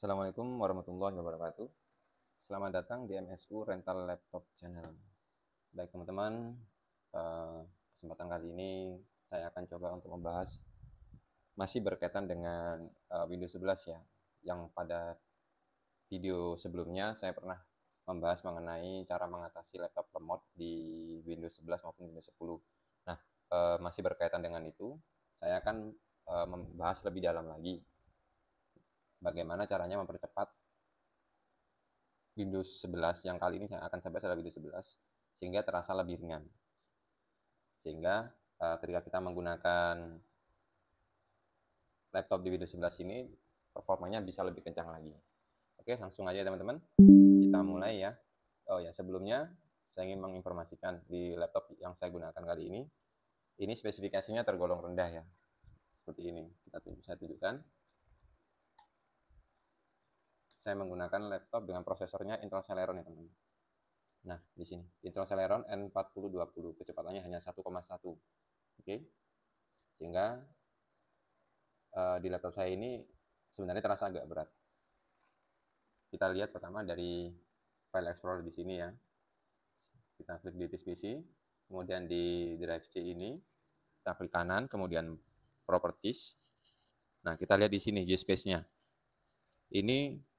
Assalamualaikum warahmatullahi wabarakatuh. Selamat datang di MSU Rental Laptop Channel. Baik teman-teman, kesempatan kali ini saya akan coba untuk membahas masih berkaitan dengan Windows 11 ya. Yang pada video sebelumnya saya pernah membahas mengenai cara mengatasi laptop lemot di Windows 11 maupun Windows 10. Nah, masih berkaitan dengan itu, saya akan membahas lebih dalam lagi bagaimana caranya mempercepat Windows 11 yang kali ini yang akan saya bahas adalah Windows 11 sehingga terasa lebih ringan. Sehingga ketika kita menggunakan laptop di Windows 11 ini performanya bisa lebih kencang lagi. Oke, langsung aja teman-teman. Kita mulai ya. Oh ya, sebelumnya saya ingin menginformasikan di laptop yang saya gunakan kali ini spesifikasinya tergolong rendah ya. Seperti ini. Saya tunjukkan. Saya menggunakan laptop dengan prosesornya Intel Celeron ya teman-teman. Nah, di sini Intel Celeron N4020, kecepatannya hanya 1,1. Oke. Sehingga di laptop saya ini sebenarnya terasa agak berat. Kita lihat pertama dari file explorer di sini ya. Kita klik di disk PC, kemudian di drive C ini kita klik kanan, kemudian properties. Nah, kita lihat di sini space-nya. Ini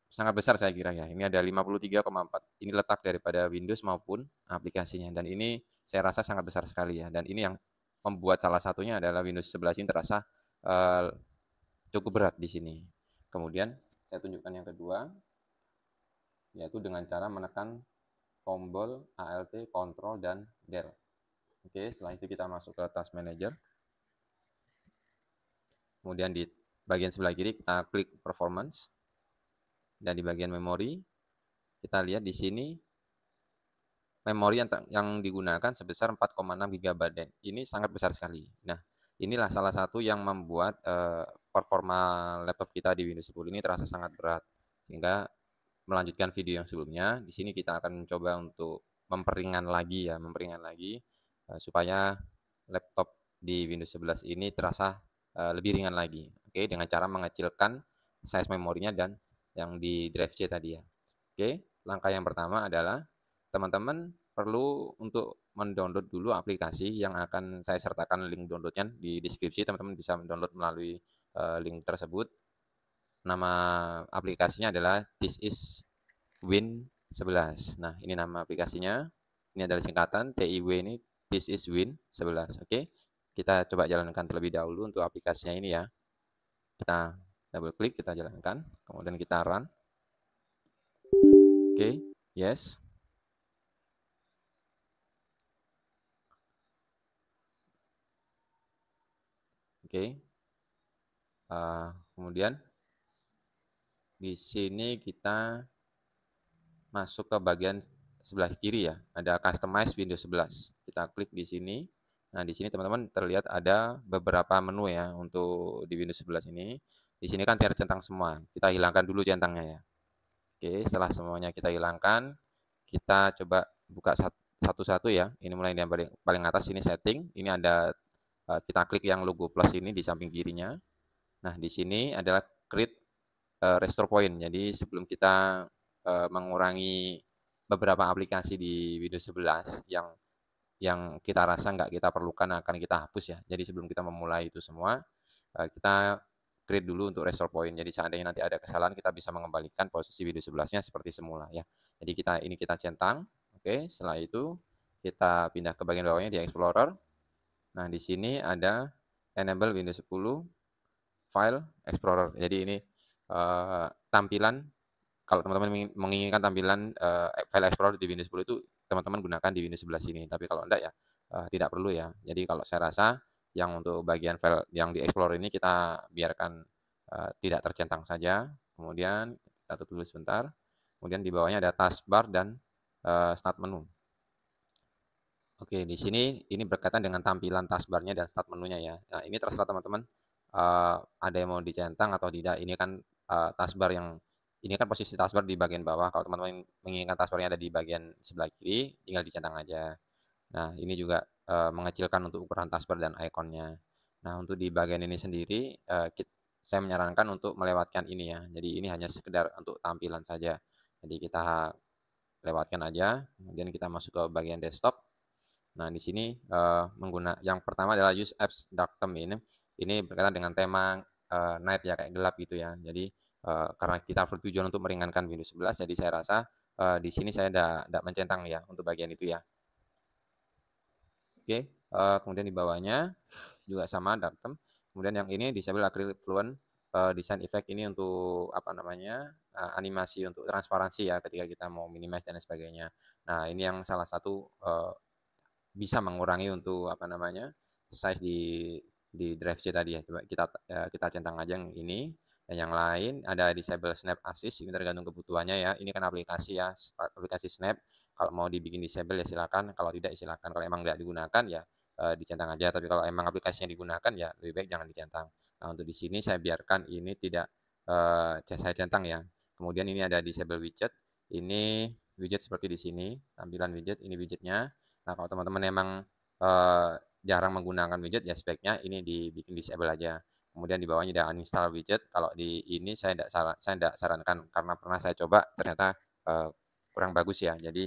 sangat besar saya kira ya. Ini ada 53,4. Ini letak daripada Windows maupun aplikasinya. Dan ini saya rasa sangat besar sekali ya. Dan ini yang membuat salah satunya adalah Windows 11 ini terasa cukup berat di sini. Kemudian saya tunjukkan yang kedua, yaitu dengan cara menekan tombol Alt, Ctrl, dan Del. Oke, setelah itu kita masuk ke Task Manager. Kemudian di bagian sebelah kiri kita klik Performance. Dan di bagian memori, kita lihat di sini memori yang digunakan sebesar 4,6 GB. Ini sangat besar sekali. Nah, inilah salah satu yang membuat performa laptop kita di Windows 10 ini terasa sangat berat. Sehingga melanjutkan video yang sebelumnya, di sini kita akan mencoba untuk memperingan lagi supaya laptop di Windows 11 ini terasa lebih ringan lagi. Oke, dengan cara mengecilkan size memorinya dan yang di drive C tadi ya. Oke, langkah yang pertama adalah teman-teman perlu untuk mendownload dulu aplikasi yang akan saya sertakan link downloadnya di deskripsi. Teman-teman bisa mendownload melalui link tersebut. Nama aplikasinya adalah This is Win 11. Nah, ini nama aplikasinya. Ini adalah singkatan TIW ini, This is Win 11. Oke, kita coba jalankan terlebih dahulu untuk aplikasinya ini ya. Kita double klik, kita jalankan, kemudian kita run. Oke, yes. Oke. Kemudian di sini kita masuk ke bagian sebelah kiri ya. Ada Customize Windows 11. Kita klik di sini. Nah, di sini teman-teman terlihat ada beberapa menu ya untuk di Windows 11 ini. Di sini kan tercentang semua. Kita hilangkan dulu centangnya ya. Oke, setelah semuanya kita hilangkan, kita coba buka satu-satu ya. Ini mulai dari yang paling atas ini setting. Ini ada kita klik yang logo plus ini di samping kirinya. Nah, di sini adalah create restore point. Jadi sebelum kita mengurangi beberapa aplikasi di Windows 11 yang kita rasa nggak kita perlukan akan kita hapus ya. Jadi sebelum kita memulai itu semua, kita create dulu untuk restore point. Jadi seandainya nanti ada kesalahan, kita bisa mengembalikan posisi Windows 11-nya seperti semula ya. Jadi kita centang. Oke, setelah itu kita pindah ke bagian bawahnya di Explorer. Nah, di sini ada enable Windows 10 File Explorer. Jadi ini tampilan kalau teman-teman menginginkan tampilan file Explorer di Windows 10 itu teman-teman gunakan di Windows 11 ini. Tapi kalau enggak ya tidak perlu ya. Jadi kalau saya rasa yang untuk bagian file yang di Explorer ini kita biarkan tidak tercentang saja. Kemudian kita tutup dulu sebentar. Kemudian di bawahnya ada taskbar dan start menu. Oke, di sini ini berkaitan dengan tampilan taskbarnya dan start menunya ya. Nah, ini terserah teman-teman ada yang mau dicentang atau tidak. Ini kan taskbar yang ini kan posisi taskbar di bagian bawah. Kalau teman-teman menginginkan taskbarnya ada di bagian sebelah kiri, tinggal dicentang aja. Nah, ini juga mengecilkan untuk ukuran taskbar dan ikonnya. Nah, untuk di bagian ini sendiri, saya menyarankan untuk melewatkan ini ya. Jadi ini hanya sekedar untuk tampilan saja. Jadi kita lewatkan aja, kemudian kita masuk ke bagian desktop. Nah, di sini yang pertama adalah use apps dark theme ini berkaitan dengan tema night ya, kayak gelap gitu ya. Jadi karena kita bertujuan untuk meringankan Windows 11, jadi saya rasa di sini saya tidak mencentang ya untuk bagian itu ya. Oke, kemudian di bawahnya juga sama dark theme. Kemudian yang ini disable acrylic fluent design effect ini untuk apa namanya animasi untuk transparansi ya ketika kita mau minimize dan sebagainya. Nah ini yang salah satu bisa mengurangi untuk apa namanya size di drive C tadi ya. Coba kita centang aja yang ini. Dan yang lain ada disable snap assist, ini tergantung kebutuhannya ya. Ini kan aplikasi ya, aplikasi snap. Kalau mau dibikin disable ya silakan, kalau tidak ya silakan. Kalau emang tidak digunakan ya dicentang aja. Tapi kalau emang aplikasinya digunakan ya lebih baik jangan dicentang. Nah untuk di sini saya biarkan ini tidak saya centang ya. Kemudian ini ada disable widget. Ini widget seperti di sini, tampilan widget. Ini widgetnya. Nah, kalau teman-teman emang jarang menggunakan widget, ya sebaiknya ini dibikin disable aja. Kemudian di bawahnya ada uninstall widget. Kalau di ini saya tidak sarankan karena pernah saya coba ternyata kurang bagus ya. Jadi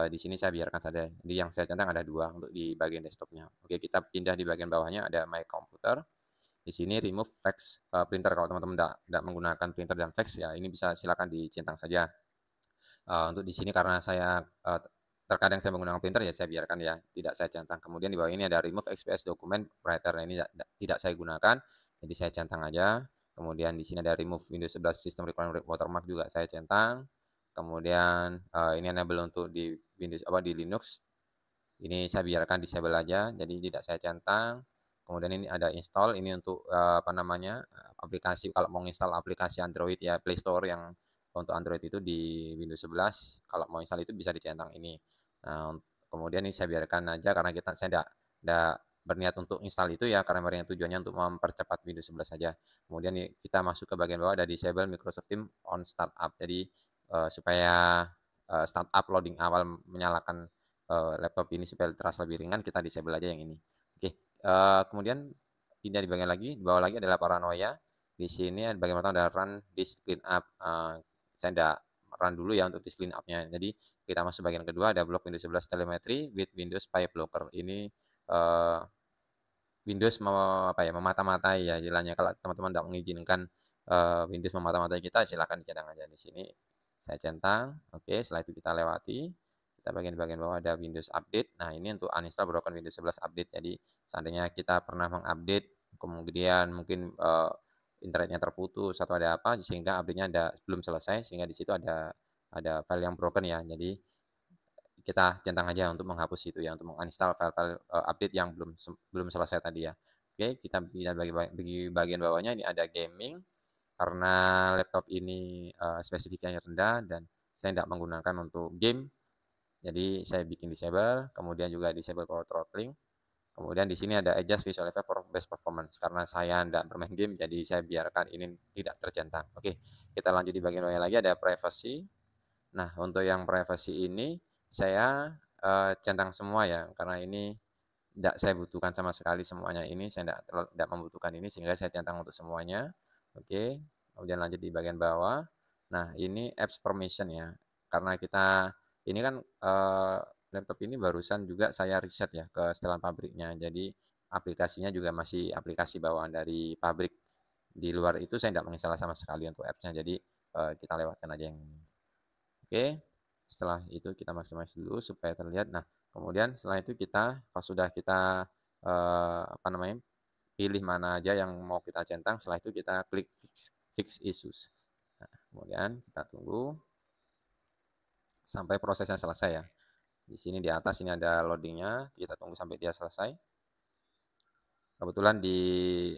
di sini saya biarkan saja. Jadi yang saya centang ada dua untuk di bagian desktopnya. Oke, kita pindah di bagian bawahnya ada My Computer. Di sini remove fax printer. Kalau teman-teman tidak menggunakan printer dan fax ya ini bisa silakan dicentang saja. Untuk di sini karena saya terkadang saya menggunakan printer ya saya biarkan ya, tidak saya centang. Kemudian di bawah ini ada remove XPS document writer. Nah, ini tidak saya gunakan, jadi saya centang aja. Kemudian di sini ada remove Windows 11 system requirement watermark juga saya centang. Kemudian ini enable untuk di Windows di Linux. Ini saya biarkan disable aja, jadi tidak saya centang. Kemudian ini ada install, ini untuk apa namanya aplikasi kalau mau install aplikasi Android ya Play Store yang untuk Android itu di Windows 11. Kalau mau install itu bisa dicentang ini. Nah, kemudian ini saya biarkan aja karena saya tidak berniat untuk install itu ya karena memang tujuannya untuk mempercepat Windows 11 saja. Kemudian kita masuk ke bagian bawah ada disable Microsoft Teams on startup. Jadi supaya startup loading awal menyalakan laptop ini supaya terasa lebih ringan, kita disable aja yang ini. Oke, kemudian pindah di bagian lagi, di bawah lagi adalah paranoia. Di sini bagian pertama adalah run disk clean up. Saya tidak run dulu ya untuk disk clean up-nya. Jadi kita masuk bagian kedua ada block Windows 11 telemetry with Windows Spy Blocker. Ini uh, Windows memata-matai ya istilahnya. Kalau teman-teman tidak mengizinkan Windows memata-matai kita, silakan dicentang aja di sini. Saya centang. Oke, setelah itu kita lewati. Kita bagian bawah ada Windows Update. Nah, ini untuk uninstall broken Windows 11 Update. Jadi, seandainya kita pernah mengupdate, kemudian mungkin internetnya terputus atau ada apa, sehingga update-nya belum selesai, sehingga di situ ada file yang broken ya. Jadi, kita centang aja untuk menghapus itu ya, untuk menginstal file-file update yang belum selesai tadi ya. Oke, kita pindah bagi bagian bawahnya ini ada gaming. Karena laptop ini spesifikasinya rendah dan saya tidak menggunakan untuk game, jadi saya bikin disable, kemudian juga disable power throttling. Kemudian di sini ada adjust visual effect for best performance. Karena saya tidak bermain game, jadi saya biarkan ini tidak tercentang. Oke, kita lanjut di bagian bawah lagi ada privacy. Nah, untuk yang privacy ini saya centang semua ya, karena ini tidak saya butuhkan sama sekali semuanya ini, saya tidak membutuhkan ini sehingga saya centang untuk semuanya. Oke, kemudian lanjut di bagian bawah. Nah, ini apps permission ya, karena kita ini kan laptop ini barusan juga saya riset ya ke setelan pabriknya, jadi aplikasinya juga masih aplikasi bawaan dari pabrik. Di luar itu saya tidak menginstal sama sekali untuk apps-nya, jadi kita lewatkan aja yang ini. Oke, setelah itu kita maximize dulu supaya terlihat. Nah, kemudian setelah itu pas sudah kita apa namanya pilih mana aja yang mau kita centang, setelah itu kita klik fix issues. Nah, kemudian kita tunggu sampai prosesnya selesai ya. Di sini di atas ini ada loadingnya, kita tunggu sampai dia selesai. Kebetulan di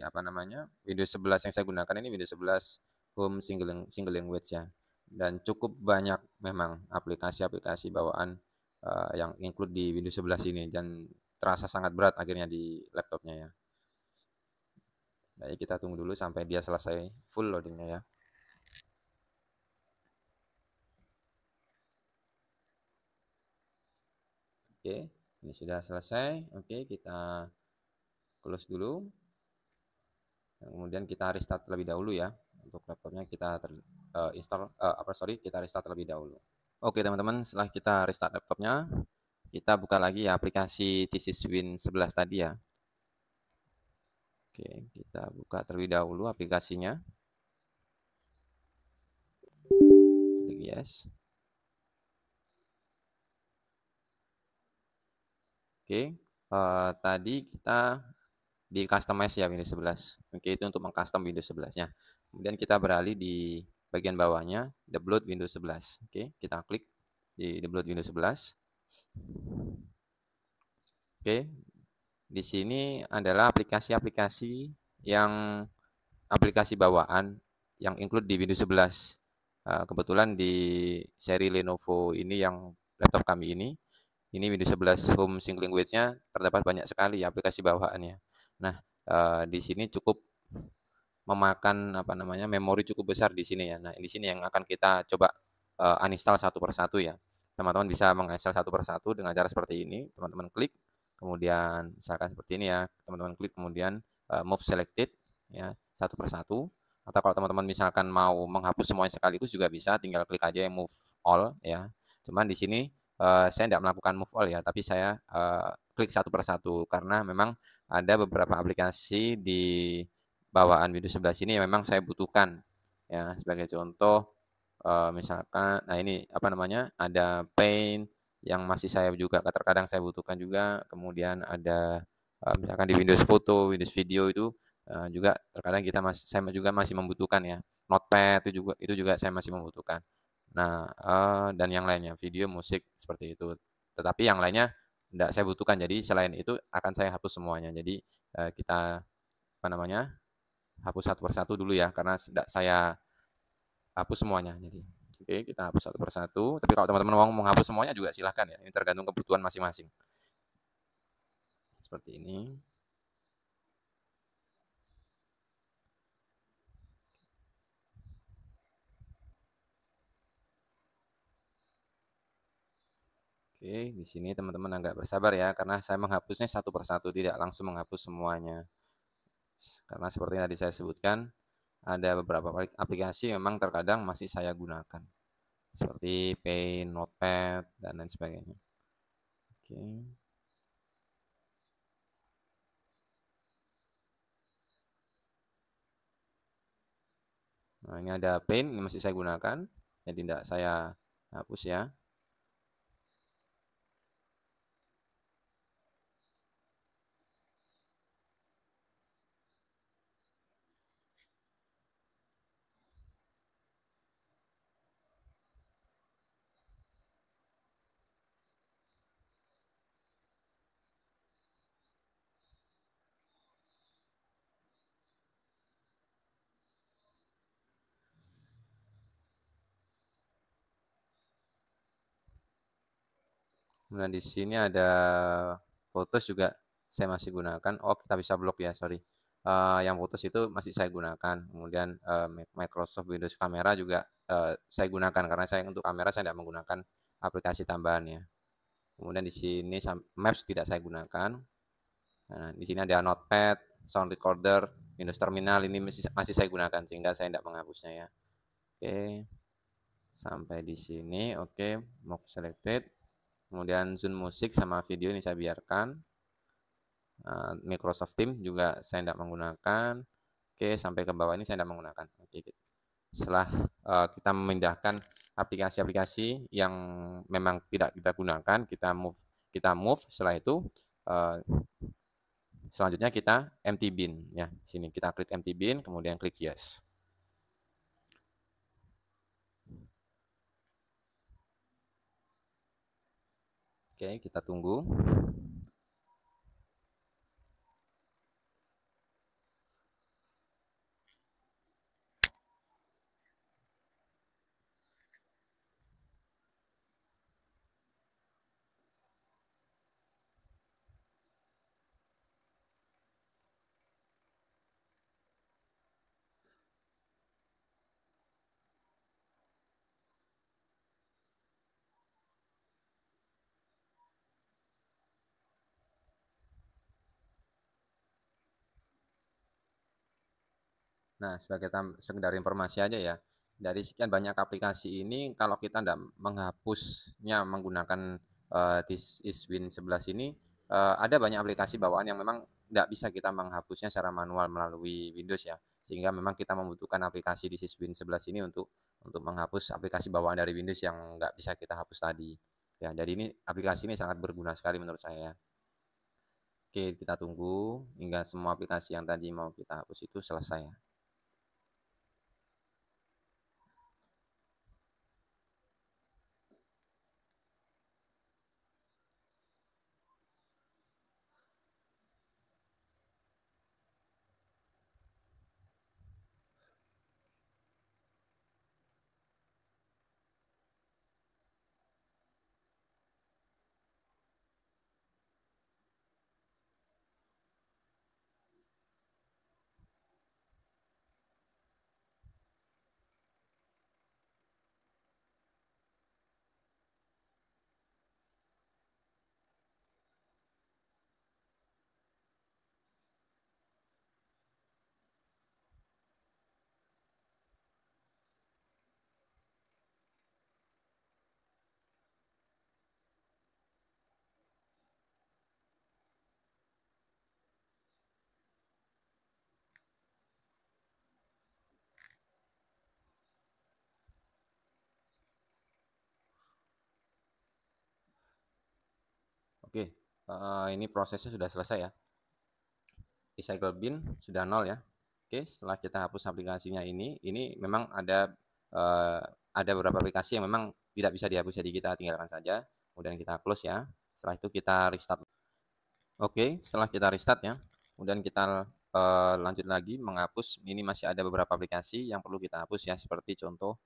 apa namanya Windows 11 yang saya gunakan ini Windows 11 Home single language ya, dan cukup banyak memang aplikasi-aplikasi bawaan yang include di Windows 11 ini dan terasa sangat berat akhirnya di laptopnya ya. Baik, kita tunggu dulu sampai dia selesai full loadingnya ya. Oke, ini sudah selesai. Oke, kita close dulu. Kemudian kita restart terlebih dahulu ya. Untuk laptopnya kita kita restart terlebih dahulu. Oke teman-teman, setelah kita restart laptopnya, kita buka lagi ya aplikasi Thesis Win 11 tadi ya. Oke, kita buka terlebih dahulu aplikasinya. Klik yes. Oke, tadi kita di customize ya Windows 11. Oke, itu untuk mengcustom Windows 11-nya. Kemudian kita beralih di bagian bawahnya, download Windows 11. Oke, kita klik di download Windows 11. Oke, di sini adalah aplikasi-aplikasi yang aplikasi bawaan yang include di Windows 11. Kebetulan di seri Lenovo ini yang laptop kami ini Windows 11 Home Sync Language-nya terdapat banyak sekali aplikasi bawaannya. Nah, di sini cukup memakan apa namanya memori cukup besar di sini ya. Nah, di sini yang akan kita coba uninstall satu persatu ya. Teman-teman bisa menginstal satu persatu dengan cara seperti ini. Teman-teman klik, kemudian misalkan seperti ini ya. Teman-teman klik kemudian move selected ya satu persatu. Atau kalau teman-teman misalkan mau menghapus semuanya sekaligus juga bisa, tinggal klik aja yang move all ya. Cuman di sini saya tidak melakukan move all ya, tapi saya klik satu persatu karena memang ada beberapa aplikasi di bawaan Windows 11 ini yang memang saya butuhkan. Ya, sebagai contoh, misalkan, nah ini apa namanya, ada Paint yang masih saya juga terkadang saya butuhkan juga, kemudian ada misalkan di Windows Foto, Windows Video itu juga terkadang saya juga masih membutuhkan ya. Notepad itu juga saya masih membutuhkan. Nah, dan yang lainnya, video, musik seperti itu. Tetapi yang lainnya tidak saya butuhkan. Jadi selain itu akan saya hapus semuanya. Jadi kita apa namanya hapus satu persatu dulu ya, karena saya hapus semuanya. Jadi, oke, kita hapus satu persatu. Tapi kalau teman-teman mau menghapus semuanya juga silahkan ya. Ini tergantung kebutuhan masing-masing. Seperti ini. Oke, di sini teman-teman agak bersabar ya, karena saya menghapusnya satu persatu, tidak langsung menghapus semuanya. Karena seperti yang tadi saya sebutkan, ada beberapa aplikasi memang terkadang masih saya gunakan. Seperti Paint, Notepad, dan lain sebagainya. Oke. Nah, ini ada Paint, ini masih saya gunakan. Jadi tidak saya hapus ya. Kemudian di sini ada Photos juga saya masih gunakan. Oh, kita bisa blok ya, sorry. Yang Photos itu masih saya gunakan. Kemudian Microsoft Windows Camera juga saya gunakan karena saya untuk kamera saya tidak menggunakan aplikasi tambahannya. Kemudian di sini Maps tidak saya gunakan. Nah, di sini ada Notepad, Sound Recorder, Windows Terminal ini masih saya gunakan sehingga saya tidak menghapusnya ya. Oke, sampai di sini. Oke, Move Selected. Kemudian Zoom musik sama video ini saya biarkan. Microsoft Teams juga saya tidak menggunakan. Oke, sampai ke bawah ini saya tidak menggunakan. Oke, setelah kita memindahkan aplikasi-aplikasi yang memang tidak kita gunakan, kita move. Setelah itu selanjutnya kita empty bin ya. Sini kita klik empty bin, kemudian klik yes. Oke, kita tunggu. Nah, sebagai sekedar informasi aja ya, dari sekian banyak aplikasi ini kalau kita tidak menghapusnya menggunakan This is Win 11 ini, ada banyak aplikasi bawaan yang memang tidak bisa kita menghapusnya secara manual melalui Windows ya. Sehingga memang kita membutuhkan aplikasi This is Win 11 ini untuk menghapus aplikasi bawaan dari Windows yang nggak bisa kita hapus tadi. Ya, jadi ini aplikasi ini sangat berguna sekali menurut saya. Oke, kita tunggu hingga semua aplikasi yang tadi mau kita hapus itu selesai ya. Oke, ini prosesnya sudah selesai ya. Recycle bin sudah nol ya. Oke, setelah kita hapus aplikasinya ini memang ada beberapa aplikasi yang memang tidak bisa dihapus, jadi kita tinggalkan saja. Kemudian kita close ya. Setelah itu kita restart. Oke, setelah kita restart ya, kemudian kita lanjut lagi menghapus. Ini masih ada beberapa aplikasi yang perlu kita hapus ya, seperti contoh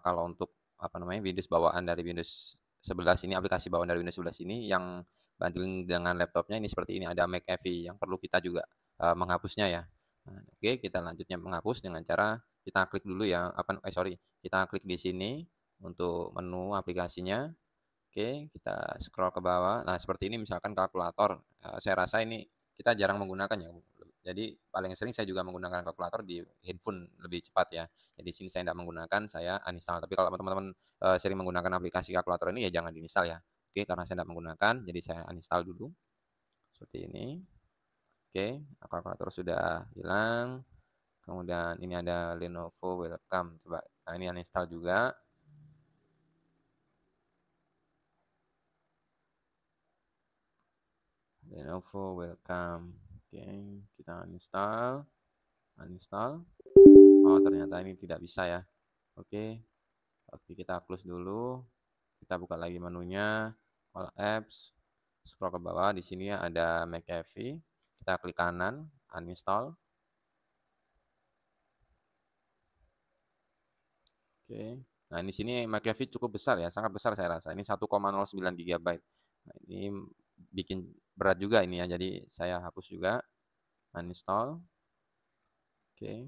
kalau untuk apa namanya Windows bawaan dari Windows 11 ini, aplikasi bawaan dari Windows 11 ini yang bundling dengan laptopnya ini seperti ini, ada McAfee yang perlu kita juga menghapusnya ya. Nah, oke, kita lanjutnya menghapus dengan cara kita klik dulu ya, kita klik di sini untuk menu aplikasinya. Oke, kita scroll ke bawah. Nah, seperti ini misalkan kalkulator. Saya rasa ini kita jarang menggunakan ya. Jadi paling sering saya juga menggunakan kalkulator di handphone lebih cepat ya. Jadi sini saya tidak menggunakan, saya uninstall. Tapi kalau teman-teman sering menggunakan aplikasi kalkulator ini ya jangan diinstal ya. Oke, karena saya tidak menggunakan, jadi saya uninstall dulu. Seperti ini. Oke, kalkulator sudah hilang. Kemudian ini ada Lenovo Welcome. Coba, nah ini uninstall juga. Lenovo Welcome. Oke, kita uninstall. Oh, ternyata ini tidak bisa ya. Oke, oke kita close dulu. Kita buka lagi menunya, all apps, scroll ke bawah. Di sini ada McAfee. Kita klik kanan, uninstall. Oke. Nah, di sini McAfee cukup besar ya, sangat besar saya rasa. Ini 1,09 GB. Nah, ini bikin berat juga ini ya. Jadi saya hapus juga, uninstall. Oke.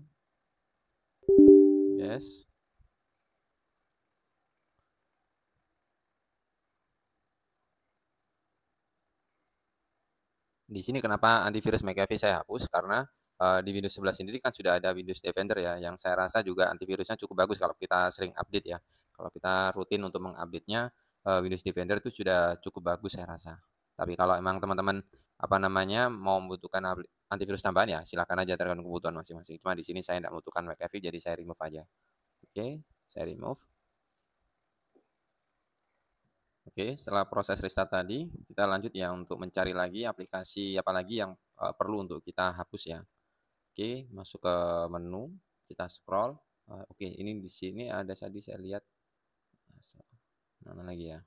Yes. Di sini kenapa antivirus McAfee saya hapus, karena di Windows 11 sendiri kan sudah ada Windows Defender ya, yang saya rasa juga antivirusnya cukup bagus kalau kita sering update ya. Kalau kita rutin untuk mengupdate-nya, Windows Defender itu sudah cukup bagus saya rasa. Tapi kalau emang teman-teman apa namanya mau membutuhkan antivirus tambahan ya silakan aja, tergantung kebutuhan masing-masing. Cuma di sini saya tidak membutuhkan McAfee, jadi saya remove aja. Oke, saya remove. Oke, setelah proses restart tadi, kita lanjut ya untuk mencari lagi aplikasi apa lagi yang perlu untuk kita hapus ya. Oke, masuk ke menu, kita scroll. Oke, ini di sini ada tadi saya lihat mana lagi ya?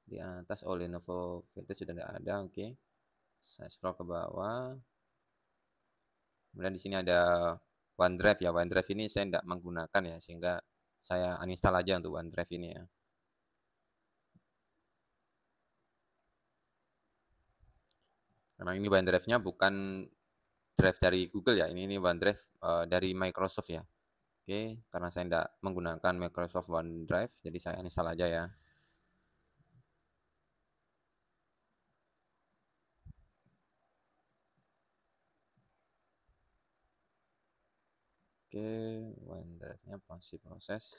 Di atas Lenovo Vintage sudah tidak ada. Oke, saya scroll ke bawah. Kemudian di sini ada OneDrive ya. OneDrive ini saya tidak menggunakan ya, sehingga saya uninstall aja untuk OneDrive ini ya. Memang ini OneDrive-nya bukan drive dari Google ya, ini OneDrive dari Microsoft ya. Oke, karena saya tidak menggunakan Microsoft OneDrive, jadi saya uninstall aja ya. Oke, Oke, OneDrive-nya masih proses.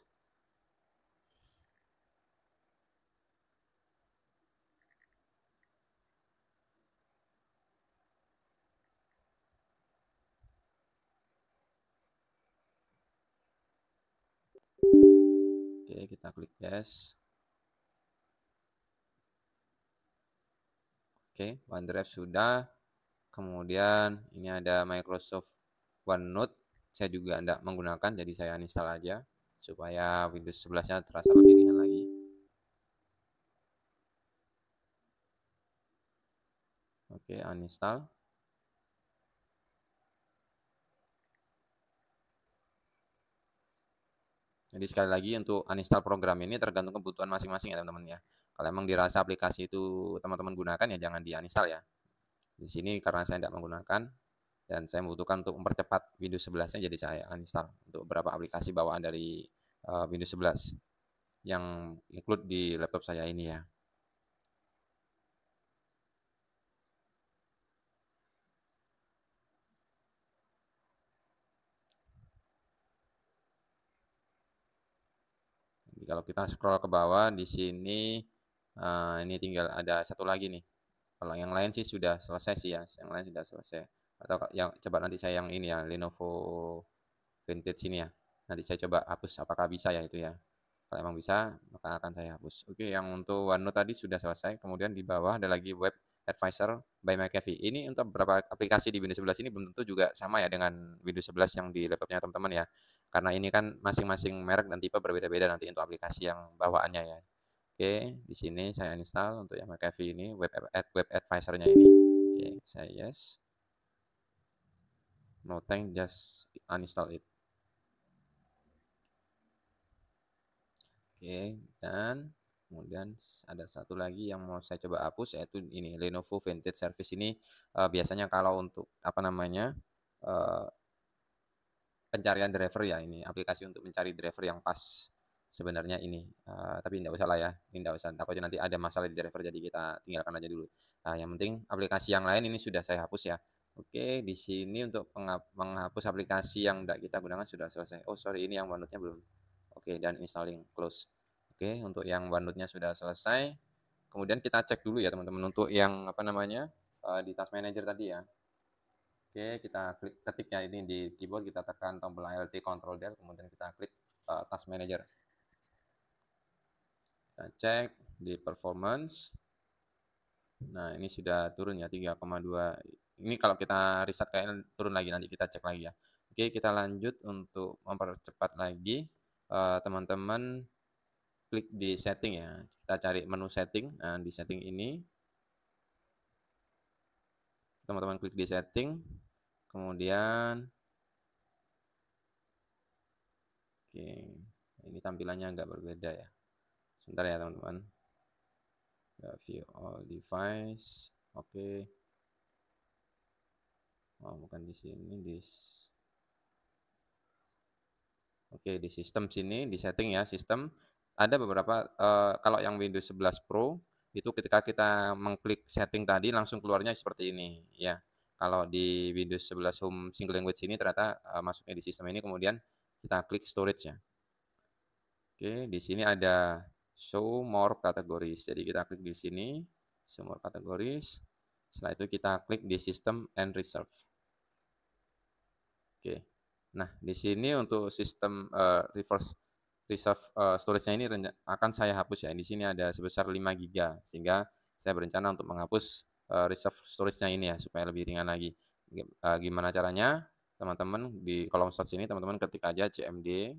Oke, kita klik yes. Oke, OneDrive sudah. Kemudian ini ada Microsoft OneNote. Saya juga tidak menggunakan, jadi saya uninstall aja supaya Windows 11-nya terasa lebih ringan lagi. Oke, uninstall. Jadi sekali lagi untuk uninstall program ini tergantung kebutuhan masing-masing ya teman-teman ya. Kalau emang dirasa aplikasi itu teman-teman gunakan ya jangan di-uninstall ya. Di sini karena saya tidak menggunakan dan saya membutuhkan untuk mempercepat Windows 11-nya jadi saya uninstall untuk beberapa aplikasi bawaan dari Windows 11 yang include di laptop saya ini ya. Jadi kalau kita scroll ke bawah di sini ini tinggal ada satu lagi nih. Kalau yang lain sih sudah selesai sih ya, yang lain sudah selesai. Atau yang coba nanti saya yang ini ya, Lenovo Vintage ini ya. Nanti saya coba hapus apakah bisa ya itu ya. Kalau emang bisa, maka akan saya hapus. Oke, yang untuk OneNote tadi sudah selesai. Kemudian di bawah ada lagi Web Advisor by McAfee. Ini untuk beberapa aplikasi di Windows 11 ini belum tentu juga sama ya dengan Windows 11 yang di laptopnya teman-teman ya. Karena ini kan masing-masing merek dan tipe berbeda-beda nanti untuk aplikasi yang bawaannya ya. Oke, di sini saya install untuk yang McAfee ini, Web Advisor-nya ini. Oke, saya yes. No thank, just uninstall it. Oke, dan kemudian ada satu lagi yang mau saya coba hapus yaitu ini Lenovo Vintage Service ini biasanya kalau untuk apa namanya pencarian driver ya ini aplikasi untuk mencari driver yang pas sebenarnya ini tapi tidak usah lah ya ini tidak usah takutnya nanti ada masalah di driver jadi kita tinggalkan aja dulu. Nah, yang penting aplikasi yang lain ini sudah saya hapus ya. Oke, di sini untuk menghapus aplikasi yang tidak kita gunakan sudah selesai. Oh sorry, ini yang OneNote-nya belum. Oke, dan installing close. Oke, untuk yang OneNote-nya sudah selesai. Kemudian kita cek dulu ya teman-teman untuk yang apa namanya di Task Manager tadi ya. Oke, kita klik ketik ya ini di keyboard kita tekan tombol Alt Ctrl Del kemudian kita klik Task Manager. Kita cek di performance. Nah, ini sudah turun ya 3,2. Ini kalau kita reset kayaknya turun lagi nanti kita cek lagi ya. Oke, kita lanjut untuk mempercepat lagi teman-teman klik di setting ya. Kita cari menu setting. Nah, di setting ini teman-teman klik di setting. Kemudian oke, ini tampilannya agak berbeda ya. Sebentar ya teman-teman. Ya, view all device. Oke. Oh, bukan di sini Oke, di sistem sini di setting ya, sistem ada beberapa kalau yang Windows 11 Pro itu ketika kita mengklik setting tadi langsung keluarnya seperti ini ya. Kalau di Windows 11 Home Single Language ini ternyata masuknya di sistem ini kemudian kita klik storage ya. Oke, di sini ada show more categories. Jadi kita klik di sini, show more categories. Setelah itu kita klik di system and reserve. Oke. Nah, di sini untuk sistem reverse reserve storage-nya ini akan saya hapus ya. Di sini ada sebesar 5 GB sehingga saya berencana untuk menghapus reserve storage-nya ini ya supaya lebih ringan lagi. Gimana caranya? Teman-teman di kolom search ini teman-teman ketik aja CMD,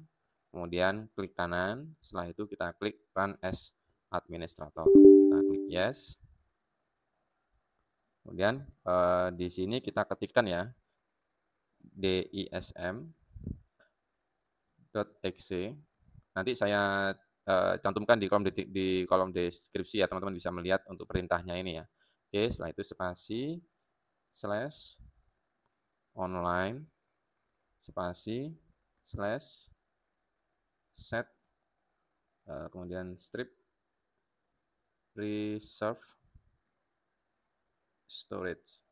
kemudian klik kanan, setelah itu kita klik run as administrator. Kita klik yes. Kemudian di sini kita ketikkan ya dism.exe. Nanti saya cantumkan di kolom deskripsi ya teman-teman bisa melihat untuk perintahnya ini ya. Oke, setelah itu spasi slash online spasi slash set kemudian strip reserve storage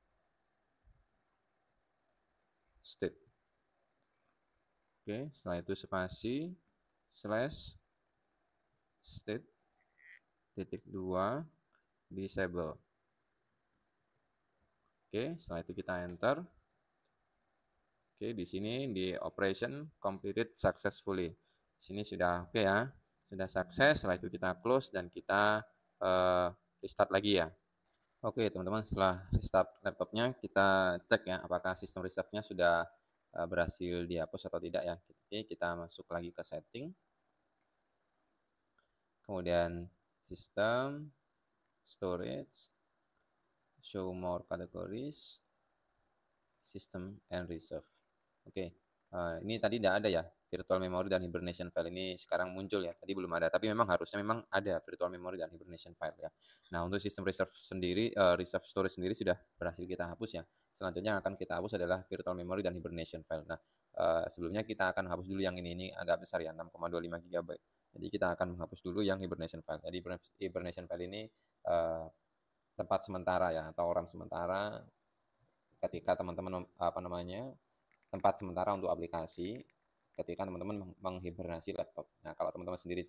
state. Oke, setelah itu spasi slash state titik 2 disable. Oke, setelah itu kita enter. Oke, di sini di operation completed successfully. Di sini sudah oke ya, sudah sukses. Setelah itu kita close dan kita restart lagi ya. Oke, teman-teman, setelah restart laptopnya, kita cek ya apakah sistem reserve-nya sudah berhasil dihapus atau tidak ya. Oke, kita masuk lagi ke setting. Kemudian sistem, storage, show more categories, system and reserve. Oke, ini tadi tidak ada ya virtual memory dan hibernation file ini sekarang muncul ya. Tadi belum ada, tapi memang harusnya memang ada virtual memory dan hibernation file ya. Nah, untuk sistem reserve sendiri, reserve storage sendiri sudah berhasil kita hapus ya. Selanjutnya yang akan kita hapus adalah virtual memory dan hibernation file. Nah, sebelumnya kita akan hapus dulu yang ini agak besar ya, 6,25 GB. Jadi kita akan menghapus dulu yang hibernation file. Jadi hibernation file ini tempat sementara ya, atau orang sementara ketika teman-teman tempat sementara untuk aplikasi ketika teman-teman menghibernasi laptop. Nah, kalau teman-teman sendiri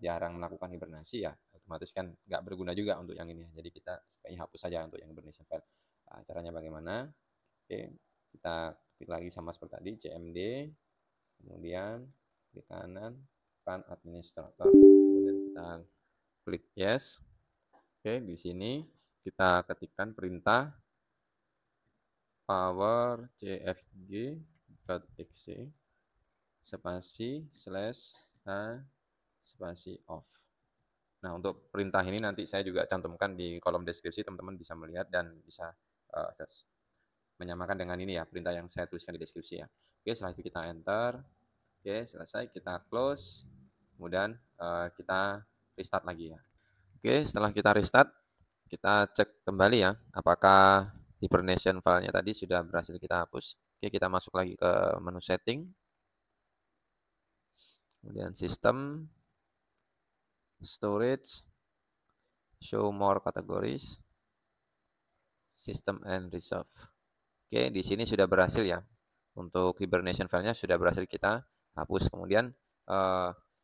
jarang melakukan hibernasi ya otomatis kan nggak berguna juga untuk yang ini. Jadi kita sebaiknya hapus saja untuk yang hibernation file. Caranya bagaimana? Oke, kita ketik lagi sama seperti tadi cmd, kemudian klik kanan run administrator, kemudian kita klik yes. Oke, di sini kita ketikkan perintah power cfg.exe spasi slash h spasi off. Nah, untuk perintah ini nanti saya juga cantumkan di kolom deskripsi, teman-teman bisa melihat dan bisa menyamakan dengan ini ya, perintah yang saya tuliskan di deskripsi ya. Oke, setelah itu kita enter. Oke, selesai, kita close. Kemudian kita restart lagi ya. Oke, setelah kita restart, kita cek kembali ya, apakah hibernation filenya tadi sudah berhasil kita hapus. Oke, kita masuk lagi ke menu setting. Kemudian sistem, storage, show more categories, system and reserve. Oke, di sini sudah berhasil ya. Untuk hibernation filenya sudah berhasil kita hapus. Kemudian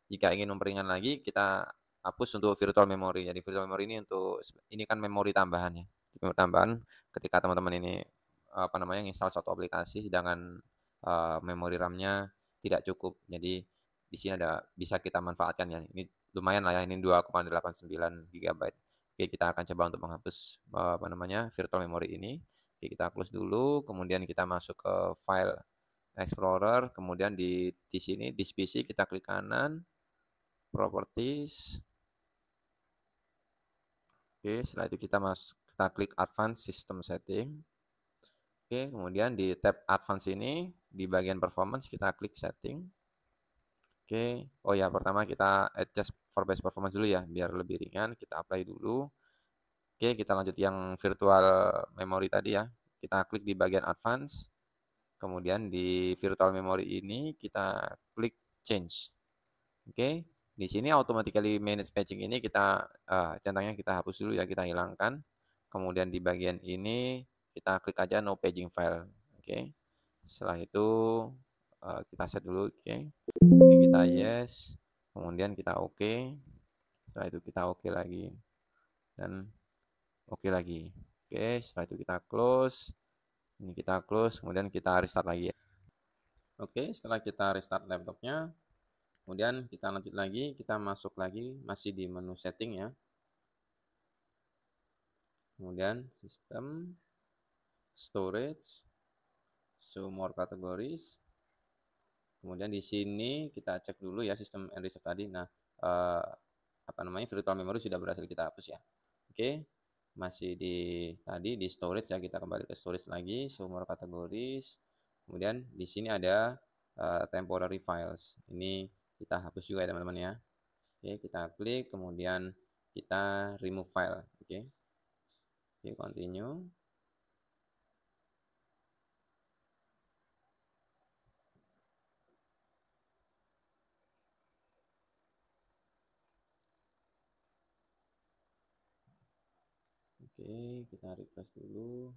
jika ingin memperingan lagi, kita hapus untuk virtual memory. Jadi virtual memory ini kan memori tambahan ya. Memori tambahan ketika teman-teman ini install suatu aplikasi sedangkan memori RAM-nya tidak cukup. Jadi di sini bisa kita manfaatkan ya. Ini lumayan lah ya, ini 2,89 GB. Oke, kita akan coba untuk menghapus virtual memory ini. Oke, kita close dulu, kemudian kita masuk ke file Explorer, kemudian di sini di PC kita klik kanan, Properties. Oke, setelah itu kita klik Advanced System Setting. Oke, kemudian di tab Advanced ini di bagian Performance kita klik Setting. Oke, oh ya pertama kita adjust for best performance dulu ya, biar lebih ringan. Kita apply dulu. Oke, kita lanjut yang virtual memory tadi ya. Kita klik di bagian Advance. Kemudian di virtual memory ini kita klik Change. Oke, di sini automatically manage paging ini centangnya kita hapus dulu ya, kita hilangkan. Kemudian di bagian ini kita klik aja no paging file. Oke, setelah itu kita set dulu. Oke, ini kita yes. Kemudian kita oke. Setelah itu kita oke lagi dan oke lagi. Oke, setelah itu kita close. Ini kita close, kemudian kita restart lagi ya. Oke, setelah kita restart laptopnya, kemudian kita lanjut lagi, kita masuk lagi, masih di menu setting ya. Kemudian sistem, storage, show more categories. Kemudian di sini kita cek dulu ya sistem and reserve tadi. Nah, virtual memory sudah berhasil kita hapus ya. Oke, masih di storage ya, kita kembali ke storage lagi, show more categories. Kemudian di sini ada temporary files. Ini kita hapus juga ya teman-teman ya. Oke, kita klik, kemudian kita remove file. Oke, continue. Oke, kita refresh dulu.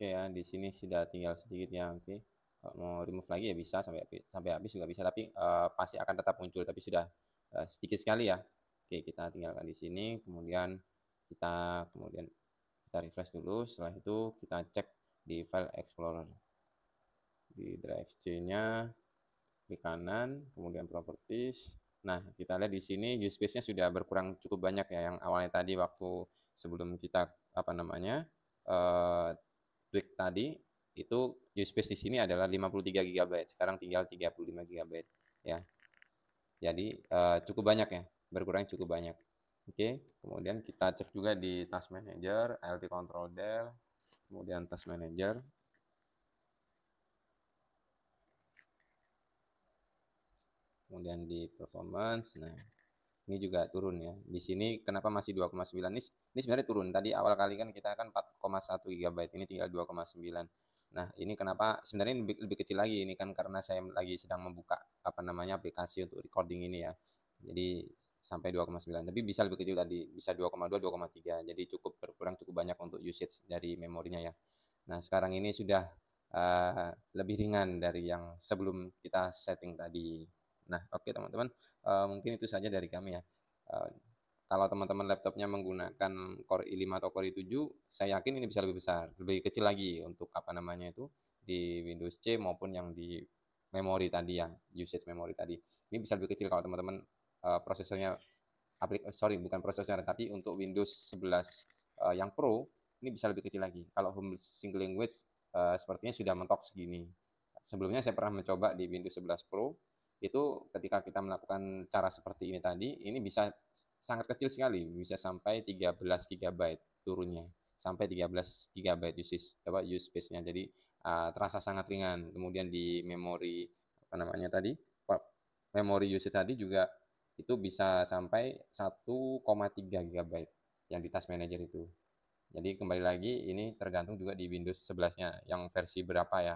Oke ya, di sini sudah tinggal sedikit ya. Oke. Kalau mau remove lagi ya bisa sampai habis juga bisa, tapi pasti akan tetap muncul, tapi sudah sedikit sekali ya. Oke, kita tinggalkan di sini, kemudian kita refresh dulu. Setelah itu kita cek di file explorer. Di drive C-nya klik kanan, kemudian properties. Nah, kita lihat di sini use space-nya sudah berkurang cukup banyak ya, yang awalnya tadi waktu sebelum kita tweak tadi itu use space di sini adalah 53 GB, sekarang tinggal 35 GB ya. Jadi cukup banyak ya, berkurang cukup banyak. Oke, kemudian kita cek juga di task manager, ALT control del, kemudian task manager. Kemudian di performance, nah ini juga turun ya. Di sini kenapa masih 2,9? Ini sebenarnya turun. Tadi awal kali kan kita kan 4,1 GB, ini tinggal 2,9. Nah, ini kenapa sebenarnya lebih kecil lagi, ini kan karena saya lagi sedang membuka aplikasi untuk recording ini ya. Jadi sampai 2,9. Tapi bisa lebih kecil tadi, bisa 2,2, 2,3. Jadi cukup berkurang cukup banyak untuk usage dari memorinya ya. Nah, sekarang ini sudah lebih ringan dari yang sebelum kita setting tadi. Nah, oke teman-teman, mungkin itu saja dari kami ya. Kalau teman-teman laptopnya menggunakan Core i5 atau Core i7, saya yakin ini bisa lebih besar, lebih kecil lagi untuk di Windows C maupun yang di memori tadi ya, usage memori tadi. Ini bisa lebih kecil kalau teman-teman prosesornya bukan prosesor, tapi untuk Windows 11 yang Pro ini bisa lebih kecil lagi. Kalau home single language sepertinya sudah mentok segini. Sebelumnya saya pernah mencoba di Windows 11 Pro, itu ketika kita melakukan cara seperti ini tadi, ini bisa sangat kecil sekali, bisa sampai 13 GB turunnya, sampai 13 GB use space-nya. Jadi terasa sangat ringan. Kemudian di memori memori usage tadi juga itu bisa sampai 1,3 GB yang di task manager itu. Jadi kembali lagi ini tergantung juga di Windows 11-nya yang versi berapa ya.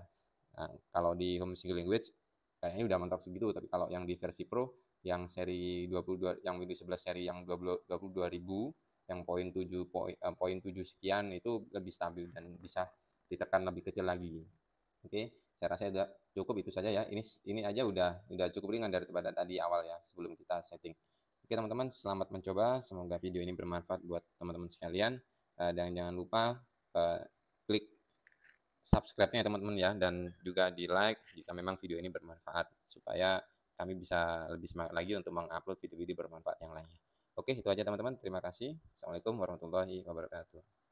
Nah, kalau di home single language kayaknya udah mentok segitu, tapi kalau yang di versi Pro yang seri 22 yang Windows 11 seri yang 22.000 yang poin 7 sekian itu lebih stabil dan bisa ditekan lebih kecil lagi. Oke, saya rasa sudah cukup itu saja ya. Ini aja udah cukup ringan daripada tadi awal ya sebelum kita setting. Oke teman-teman, selamat mencoba. Semoga video ini bermanfaat buat teman-teman sekalian. Dan jangan lupa klik subscribe-nya teman-teman ya, dan juga di like jika memang video ini bermanfaat supaya kami bisa lebih semangat lagi untuk mengupload video-video bermanfaat yang lainnya. Oke, itu aja teman-teman. Terima kasih. Assalamualaikum warahmatullahi wabarakatuh.